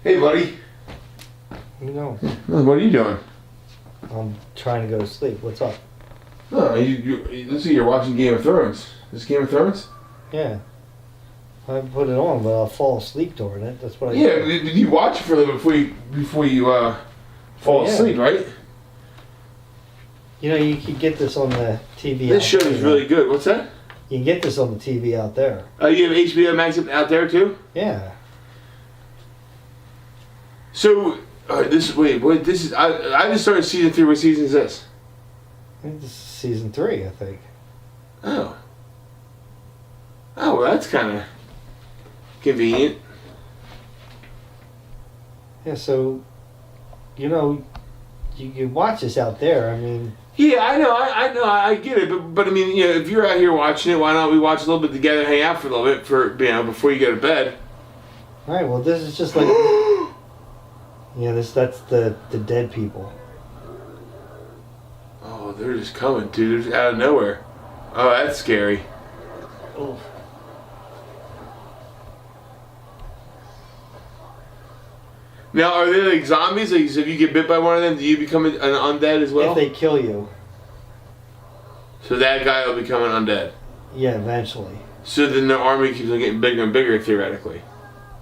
Hey, buddy. You know, What are you doing? I'm trying to go to sleep. What's up? No, looks like you're watching Game of Thrones. Is this Game of Thrones? Yeah. I put it on, but I'll fall asleep during it. That's what I Yeah, do. you watch it for a little before you fall Yeah. asleep, right? You know, you can get this on the TV. This show out is there. really good. What's that? You can get this on the TV out there. You have HBO Max out there too? Yeah. So, this is I just started season 3. What season is this? I think this is season 3, I think. Oh, well, that's kind of convenient. Yeah, so, you know, you can watch this out there. I mean, Yeah, I get it, but I mean, if you're out here watching it, why not we watch a little bit together, hang out for a little bit before you go to bed. all right, well, this is just like, that's the dead people. Oh, they're just coming, dude. They're just out of nowhere. Oh, that's scary. Oh. Now, are they like zombies? Like, so if you get bit by one of them, do you become an undead as well? If they kill you, So that guy will become an undead. yeah, eventually. So then the army keeps on getting bigger and bigger, theoretically.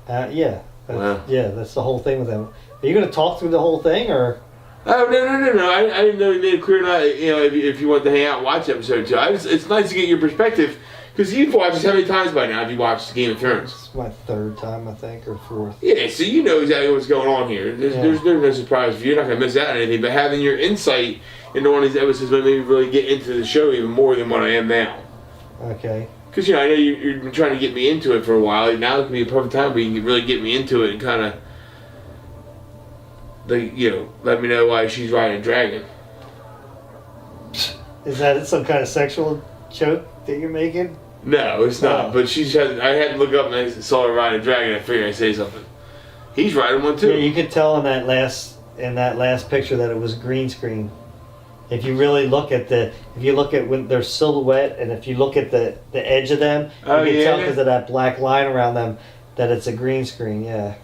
Yeah. Wow. Yeah, that's the whole thing with them. Are you going to talk through the whole thing, or? Oh, no. I didn't know you made it clear not, if you want to hang out and watch episode 2. It's nice to get your perspective, because you've watched this how many times by now have you watched Game of Thrones? It's my 3rd time, I think, or 4th. Yeah, so you know exactly what's going on here. There's no surprise. You're not going to miss out on anything, but having your insight into one of these episodes made me really get into the show even more than what I am now. Okay. Because, I know you've been trying to get me into it for a while. Now it can be a perfect time where you can really get me into it and kind of, let me know why she's riding a dragon. Is that some kind of sexual joke that you're making? No, it's not. Oh. But I had to look up and I saw her riding a dragon. I figured I'd say something. He's riding one too. Yeah, you could tell in that last picture that it was green screen. If you really look at when their silhouette, and if you look at the edge of them, you can tell because of that black line around them that it's a green screen. Yeah,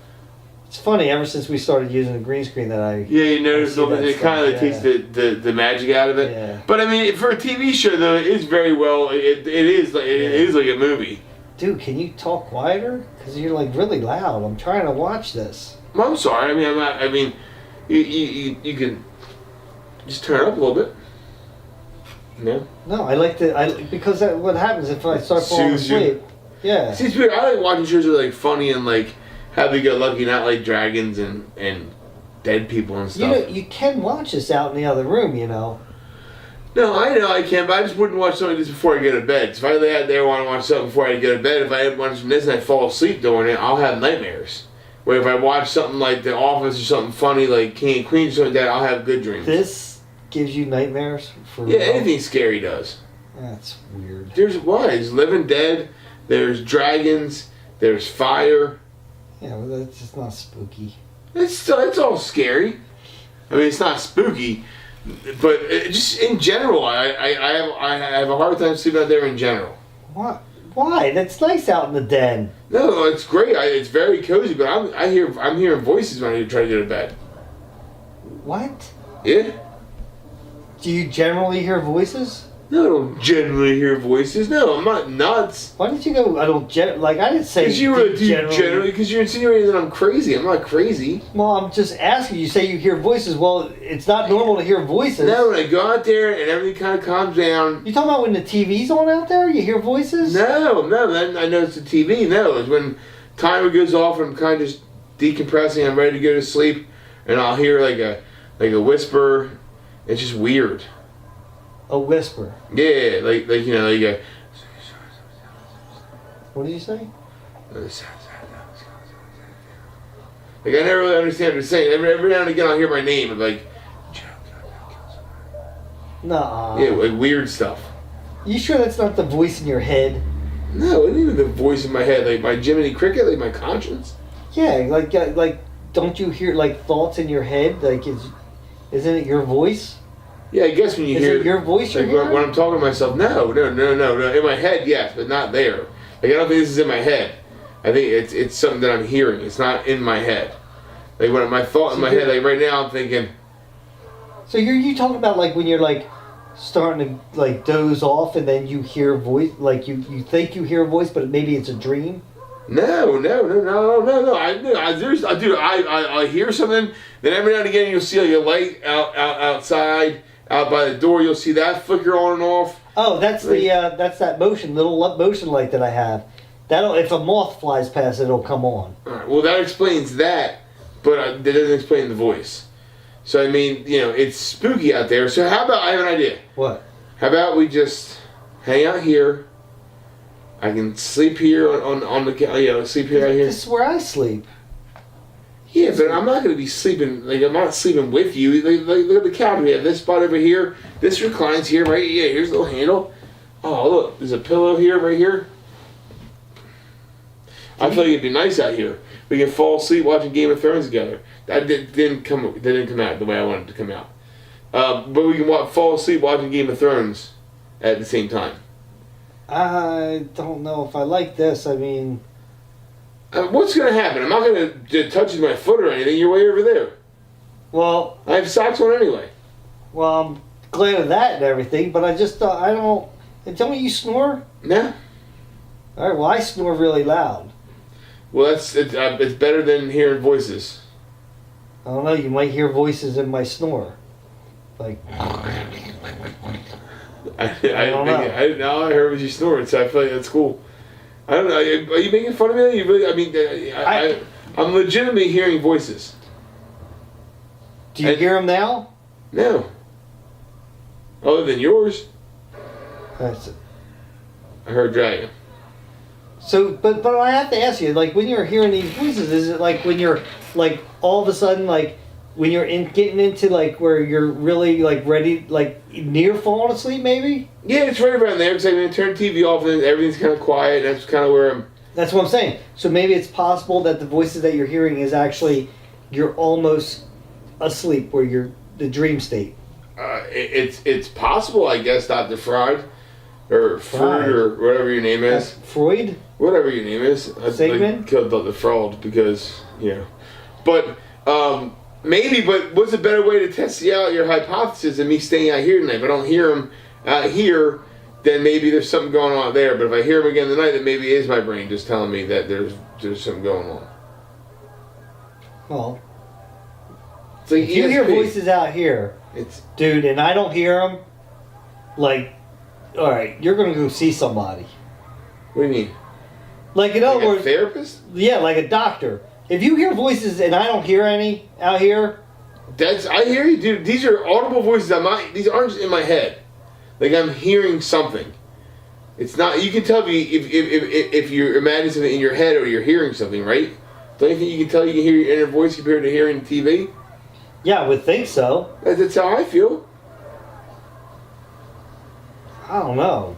it's funny. Ever since we started using the green screen, you notice it kind of takes the magic out of it. Yeah. But I mean, for a TV show though, it is very well. It is like a movie. Dude, can you talk quieter? Because you're like really loud. I'm trying to watch this. Well, I'm sorry. I mean, I'm not. I mean, you can just turn it up a little bit. No. No, I like to. Because what happens if I start falling Soothes you. asleep? Yeah. See, it's weird. I like watching shows that are like funny and like happy-go-lucky, not like dragons and dead people and stuff. You can watch this out in the other room. No, I know I can, but I just wouldn't watch something like this before I go to bed. So if I lay out there and want to watch something before I go to bed, if I watch this and I fall asleep during it, I'll have nightmares. Where if I watch something like The Office or something funny like King and Queen or something like that, I'll have good dreams. This gives you nightmares for Yeah, anything scary does. That's weird. There's living dead, there's dragons, there's fire. Yeah, well, that's just not spooky. It's all scary. I mean, it's not spooky, but just in general, I have a hard time sleeping out there in general. What? Why? That's nice out in the den. No, it's great. It's very cozy, but I'm hearing voices when I try to go to bed. What? Yeah. Do you generally hear voices? No, I don't generally hear voices. No, I'm not nuts. Why did you go? I didn't say. Because you were generally because you're insinuating that I'm crazy. I'm not crazy. Well, I'm just asking. You say you hear voices. Well, it's not normal to hear voices. No, when I go out there and everything kind of calms down. You talking about when the TV's on out there? You hear voices? No. Then I know it's the TV. No, it's when timer goes off and I'm kind of just decompressing. I'm ready to go to sleep, and I'll hear like a whisper. It's just weird. A whisper. Yeah, like you go. What did you say? Like I never really understand what they're saying. Every now and again I'll hear my name and like. Nah. Yeah, like weird stuff. You sure that's not the voice in your head? No, it isn't even the voice in my head. Like my Jiminy Cricket, like my conscience. Yeah, like don't you hear like thoughts in your head? Like isn't it your voice? Yeah, I guess when you hear it your voice you're like hearing? when I'm talking to myself, no. In my head, yes, but not there. Like I don't think this is in my head. I think it's something that I'm hearing. It's not in my head. Like when my thought in my head, like right now, I'm thinking. So you talking about like when you're like starting to like doze off and then you hear a voice, like you think you hear a voice, but maybe it's a dream. No. I hear something. Then every now and again you'll see like a light outside, out by the door. You'll see that flicker on and off. Oh, that's that's that little motion light that I have. That'll, if a moth flies past, it'll come on. All right, well, that explains that, but that doesn't explain the voice. So I mean, it's spooky out there. So how about I have an idea? What? How about we just hang out here? I can sleep here on the sleep here out here. This is where I sleep. Yeah, but I'm not going to be sleeping. Like I'm not sleeping with you. Like, look at the couch. We have this spot over here. This reclines here, right? Yeah. Here's a little handle. Oh, look. There's a pillow here, right here. I feel like it'd be nice out here. We can fall asleep watching Game of Thrones together. That didn't come out the way I wanted it to come out. But we can fall asleep watching Game of Thrones at the same time. I don't know if I like this. I mean, what's going to happen? I'm not going to touch my foot or anything. You're way over there. Well, I have socks on anyway. Well, I'm glad of that and everything, but I just thought, I don't. And tell me you snore? No. All right. Well, I snore really loud. Well, it's better than hearing voices. I don't know. You might hear voices in my snore, like. I heard you snoring, so I feel like that's cool. I don't know. Are you making fun of me? You really? I mean, I'm legitimately hearing voices. Do you hear them now? No. Other than yours. That's it. I heard dragon. So, but I have to ask you, like, when you're hearing these voices, is it like when you're, like, all of a sudden, like, when you're getting into, like, where you're really, like, ready, like, near falling asleep, maybe? Yeah, it's right around there, because I'm going to turn TV off and everything's kind of quiet, and that's kind of where I'm... That's what I'm saying. So maybe it's possible that the voices that you're hearing is actually, you're almost asleep, where you're, the dream state. It's possible, I guess, Dr. Freud. Or Freud, or whatever your name is. Freud? Whatever your name is. Sigmund? I killed Dr. Freud because, But, maybe, but what's a better way to test out your hypothesis than me staying out here tonight? If I don't hear them out here, then maybe there's something going on out there. But if I hear them again tonight, then maybe it is my brain just telling me that there's something going on. Well, it's like if you hear voices out here, dude, and I don't hear them, like, all right, you're gonna go see somebody. What do you mean? Like in other words, a therapist? Yeah, like a doctor. If you hear voices and I don't hear any out here, I hear you, dude. These are audible voices. These aren't in my head. Like I'm hearing something. It's not. You can tell if you're imagining something in your head or you're hearing something, right? Don't you think you can tell you can hear your inner voice compared to hearing TV? Yeah, I would think so. That's how I feel. I don't know.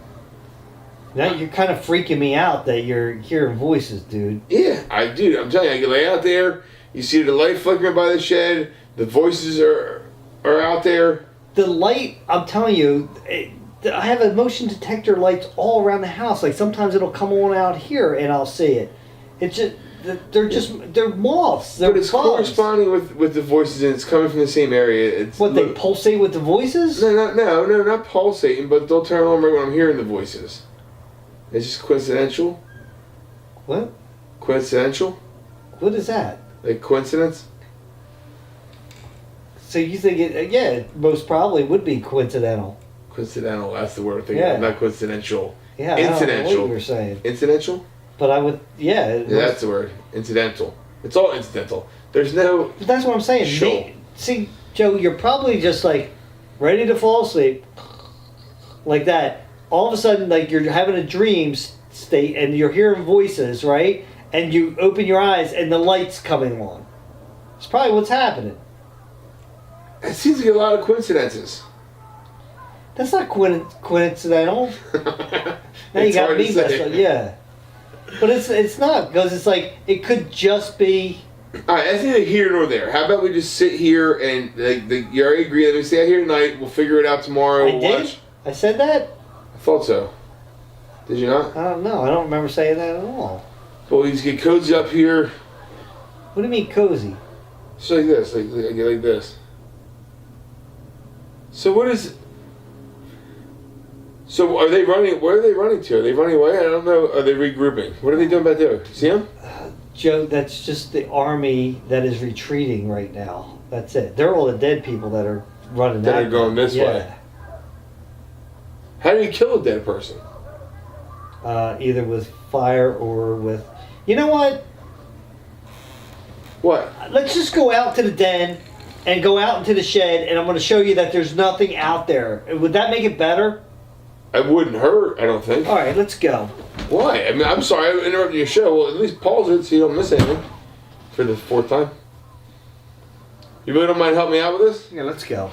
Now you're kind of freaking me out that you're hearing voices, dude. Yeah, I'm telling you, I can lay out there. You see the light flickering by the shed. The voices are out there. The light, I'm telling you, I have a motion detector lights all around the house. Like sometimes it'll come on out here and I'll see it. It's just they're moths. They're but it's bugs. corresponding with the voices, and it's coming from the same area. They pulsate with the voices? No, not pulsating, but they'll turn on right when I'm hearing the voices. It's just coincidental. What? Coincidental? What is that? Like coincidence? So you think it most probably would be coincidental. Coincidental, that's the word I'm thinking of, not coincidental. Yeah, incidental. I don't know what you're saying. Incidental? But I would, that's the word. Incidental. It's all incidental. There's no... But that's what I'm saying. Show. See, Joe, you're probably just like ready to fall asleep. Like that. All of a sudden, like you're having a dream state and you're hearing voices, right? And you open your eyes and the light's coming on. It's probably what's happening. It seems like a lot of coincidences. That's not coincidental. Now you got me messed up. Yeah. But it's not, because it's like, it could just be... Alright, that's neither here nor there. How about we just sit here and, you already agree, let me stay out here tonight, we'll figure it out tomorrow. I did? Watch. I said that? I thought so. Did you not? I don't know. I don't remember saying that at all. Well, we just get cozy up here. What do you mean cozy? It's like this, like this. So what is? So are they running? Where are they running to? Are they running away? I don't know. Are they regrouping? What are they doing back there? See them? Joe, that's just the army that is retreating right now. That's it. They're all the dead people that are running. That are going this way. How do you kill a dead person? Either with fire or with. You know what? What? Let's just go out to the den and go out into the shed, and I'm going to show you that there's nothing out there. Would that make it better? It wouldn't hurt, I don't think. All right, let's go. Why? I mean, I'm sorry, I interrupted your show. Well, at least pause it so you don't miss anything for the 4th time. You really don't mind helping me out with this? Yeah, let's go.